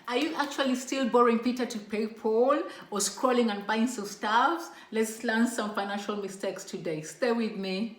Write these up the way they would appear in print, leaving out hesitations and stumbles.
Are you actually still borrowing Peter to pay Paul or scrolling and buying some stuff? Let's learn some financial mistakes today. Stay with me.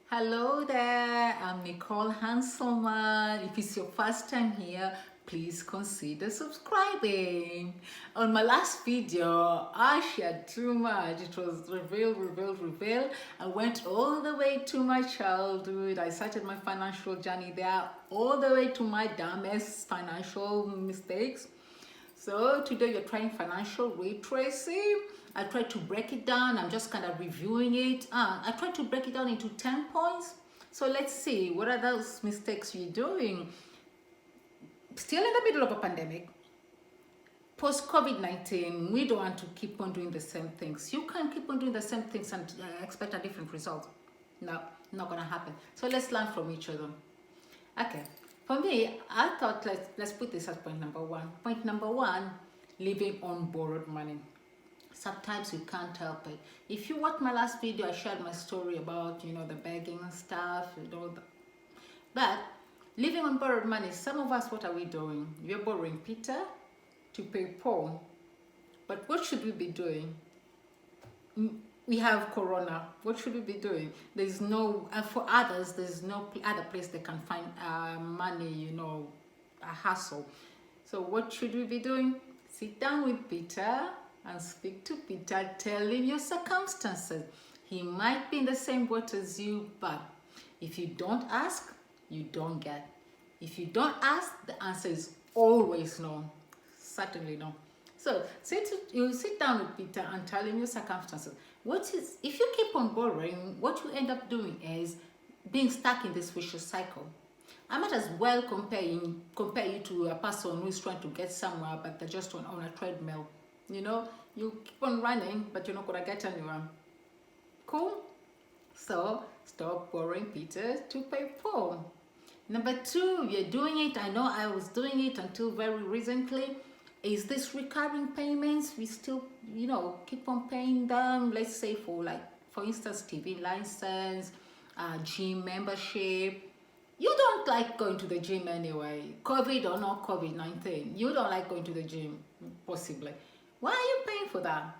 Hello there, I'm Nicole Hanselmann. If it's your first time here, please consider subscribing. On my last video, I shared too much. It was reveal. I went all the way to my childhood. I started my financial journey there, all the way to my dumbest financial mistakes. So today you're trying financial literacy. I tried to break it down. I'm just kind of reviewing it. I tried to break it down into 10 points. So let's see, what are those mistakes you're doing? Still in the middle of a pandemic, post COVID-19, we don't want to keep on doing the same things. You can't keep on doing the same things and expect a different result. No, not gonna happen. So let's learn from each other. Okay, for me, I thought let's put this as point number one. Point number one, living on borrowed money. Sometimes you can't help it. If you watched my last video, I shared my story about, the begging and stuff, But living on borrowed money, some of us, what are we doing? We're borrowing Peter to pay Paul. But what should we be doing? We have Corona. What should we be doing? There's no, for others, there's no other place they can find money, a hassle. So what should we be doing? Sit down with Peter and speak to Peter, tell him your circumstances. He might be in the same boat as you, but if you don't ask, you don't get. If you don't ask, the answer is always no. Certainly no. So you sit down with Peter and tell him your circumstances. If you keep on borrowing, what you end up doing is being stuck in this vicious cycle. I might as well compare you to a person who is trying to get somewhere, but they're just on a treadmill. You keep on running, but you're not gonna get anywhere. Cool? So stop borrowing Peter to pay Paul. Number two, you're doing it. I know I was doing it until very recently. Is this recurring payments? We still, keep on paying them. Let's say for instance, TV license, gym membership. You don't like going to the gym anyway. COVID or not COVID-19, you don't like going to the gym, possibly. Why are you paying for that?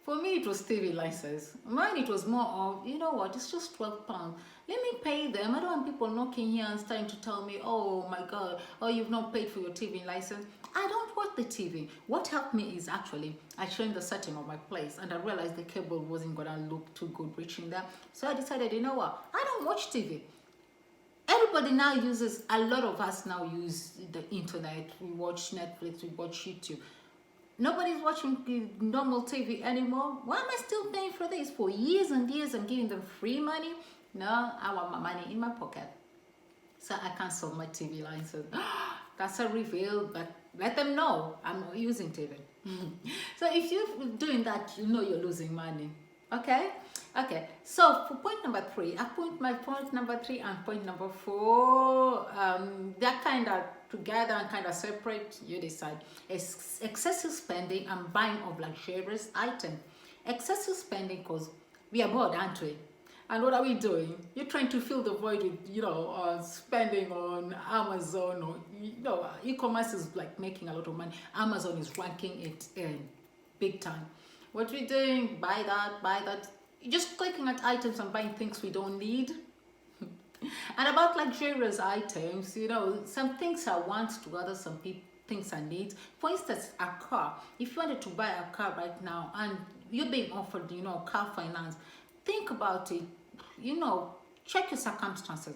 For me, it was TV license. Mine, it was more of, it's just £12. Let me pay them. I don't want people knocking here and starting to tell me, oh my God, you've not paid for your TV license. I don't watch the TV. What helped me is actually, I changed the setting of my place and I realized the cable wasn't gonna look too good reaching there. So I decided, you know what? I don't watch TV. Everybody now a lot of us now use the internet. We watch Netflix, we watch YouTube. Nobody's watching normal TV anymore. Why am I still paying for this? For years and years, I'm giving them free money. No, I want my money in my pocket. So I canceled my TV license. That's a reveal, but let them know I'm not using TV. So if you're doing that, you're losing money. Okay? Okay, so for point number three, my point number three and point number four, they're kind of together and kind of separate. You decide. It's excessive spending and buying of luxurious items. Excessive spending because we are bored, aren't we? And what are we doing? You're trying to fill the void with, spending on Amazon or, e-commerce is like making a lot of money. Amazon is ranking it in big time. What we're doing, buy that. Just clicking at items and buying things we don't need. And about luxurious items, some things are wants to others, some things are needs. For instance, a car. If you wanted to buy a car right now and you're being offered, car finance, think about it. Check your circumstances.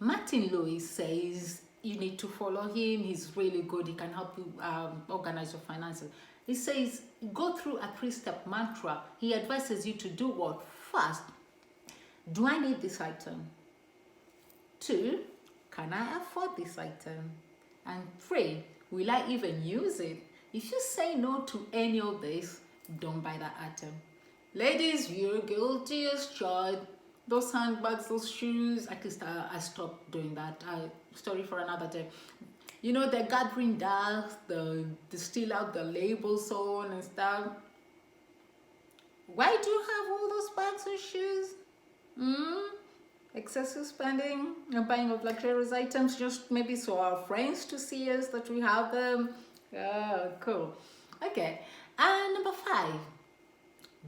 Martin Lewis says you need to follow him. He's really good. He can help you organize your finances. He says, go through a 3-step mantra. He advises you to do what? First, do I need this item? 2, can I afford this item? And 3, will I even use it? If you say no to any of this, don't buy that item. Ladies, you're guilty as charged. Those handbags, those shoes, at least I stopped doing that. Story for another day. They're gathering dust, they steal out the labels on and stuff. Why do you have all those bags and shoes? excessive spending, buying of luxurious items, just maybe so our friends to see us that we have them. Oh, cool. Okay. And number 5,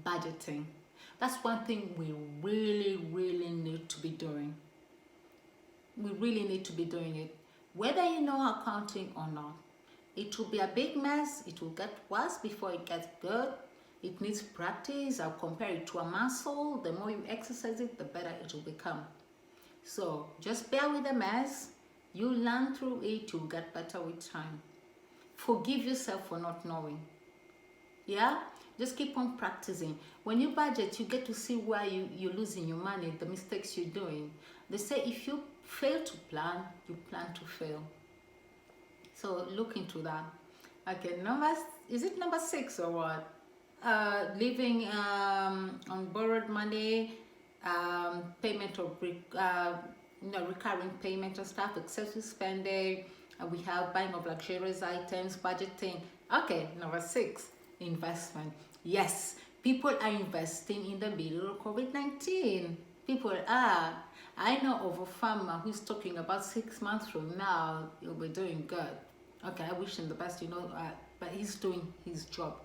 budgeting. That's one thing we really need to be doing. We really need to be doing it. Whether you know accounting or not, it will be a big mess. It will get worse before it gets good. It needs practice. I'll compare it to a muscle. The more you exercise it, the better it will become. So just bear with the mess. You learn through it. You'll get better with time. Forgive yourself for not knowing. Yeah? Just keep on practicing. When you budget, you get to see where you're losing your money, the mistakes you're doing. They say if you fail to plan, you plan to fail. So look into that. Okay, is it number 6 or what? Living on borrowed money, payment of recurring payment and stuff, excessive spending. We have buying of luxurious items, budgeting. Okay, number 6, investment. Yes, people are investing in the middle of COVID-19. People are. I know of a farmer who's talking about 6 months from now, he'll be doing good. Okay, I wish him the best, but he's doing his job,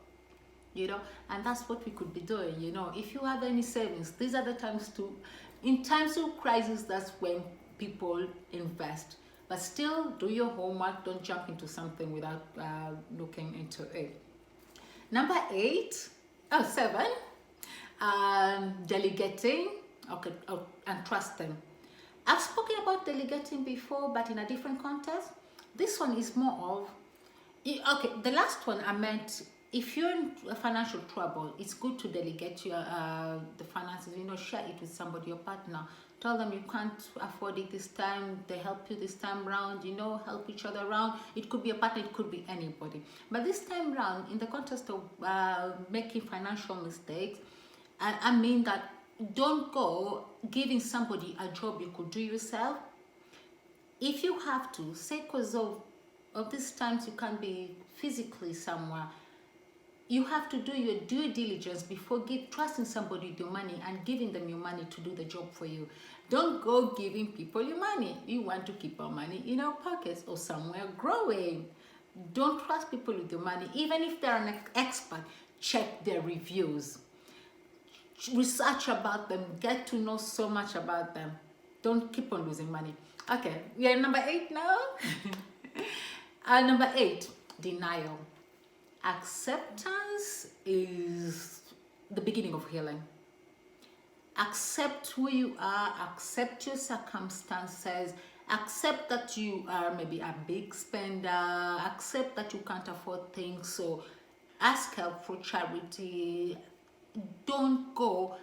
and that's what we could be doing, If you have any savings, these are the times in times of crisis, that's when people invest. But still, do your homework. Don't jump into something without looking into it. Number 7, delegating, and trusting. I've spoken about delegating before, but in a different context. This one is more of, the last one I meant, if you're in financial trouble, it's good to delegate your the finances, share it with somebody, your partner. Tell them you can't afford it this time, they help you this time round, help each other around. It could be a partner, it could be anybody. But this time round, in the context of making financial mistakes, I mean that don't go giving somebody a job you could do yourself. If you have to, say because of these times you can't be physically somewhere, you have to do your due diligence before trusting somebody with your money and giving them your money to do the job for you. Don't go giving people your money. You want to keep our money in our pockets or somewhere growing. Don't trust people with your money. Even if they're an expert, check their reviews. Research about them. Get to know so much about them. Don't keep on losing money. Okay, we are number 8 now. Number 8, denial. Acceptance is the beginning of healing. Accept who you are, accept your circumstances, accept that you are maybe a big spender, accept that you can't afford things, so ask help for charity. Don't go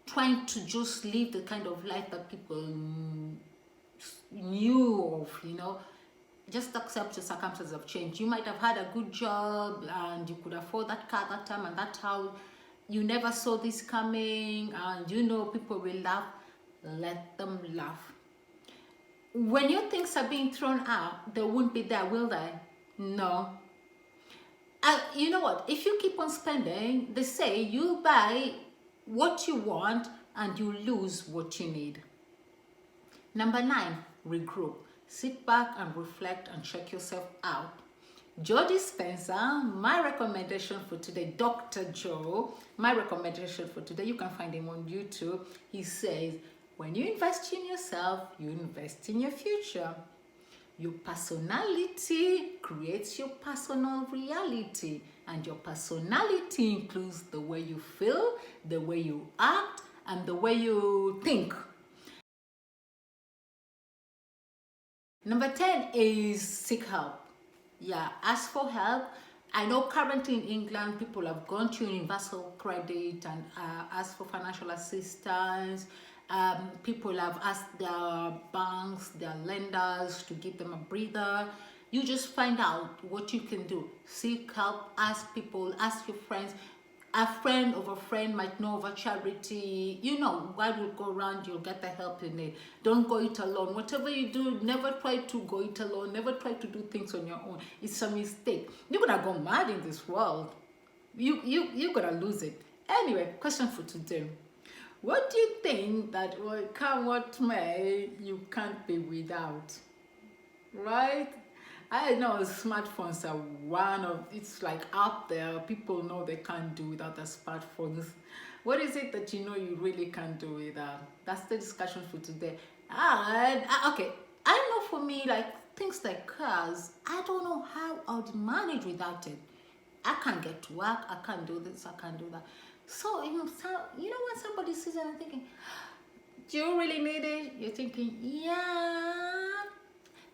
trying to just live the kind of life that people knew of, Just accept your circumstances have changed. You might have had a good job and you could afford that car that time and that house. You never saw this coming, and people will laugh. Let them laugh. When your things are being thrown out, they won't be there, will they? No. You know what? If you keep on spending, they say you buy what you want and you lose what you need. Number 9, regroup. Sit back and reflect and check yourself out. Joe Dispenza, my recommendation for today, Dr. Joe, my recommendation for today, you can find him on YouTube. He says, when you invest in yourself, you invest in your future. Your personality creates your personal reality, and your personality includes the way you feel, the way you act, and the way you think. Number 10 is seek help. Yeah, ask for help. I know currently in England, people have gone to universal credit and asked for financial assistance. People have asked their banks, their lenders to give them a breather. You just find out what you can do. Seek help, ask people, ask your friends. A friend of a friend might know of a charity. God will go around, you'll get the help you need. Don't go it alone. Whatever you do, never try to go it alone. Never try to do things on your own. It's a mistake. You're gonna go mad in this world. You're gonna lose it. Anyway, question for today. What do you think that will come what may, you can't be without? Right? I know smartphones are one of, it's like out there. People know they can't do without the smartphones. What is it that you know you really can't do without? That's the discussion for today. And okay, I know for me, like things like cars, I don't know how I would manage without it. I can't get to work, I can't do this, I can't do that. So, you know when somebody says and I'm thinking, do you really need it? You're thinking, yeah.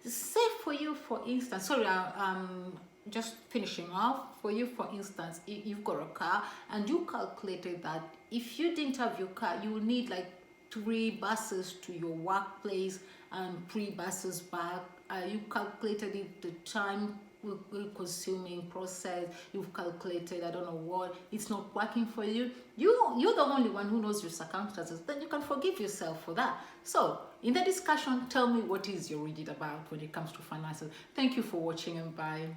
Say for you, for instance, sorry, I'm just finishing off. For you, for instance, you've got a car and you calculated that if you didn't have your car, you would need like 3 buses to your workplace and 3 buses back. You calculated it, the time consuming process. You've calculated, I don't know what, it's not working for you. You're the only one who knows your circumstances. Then you can forgive yourself for that. So in the discussion, tell me what is your rigid about when it comes to finances. Thank you for watching and bye.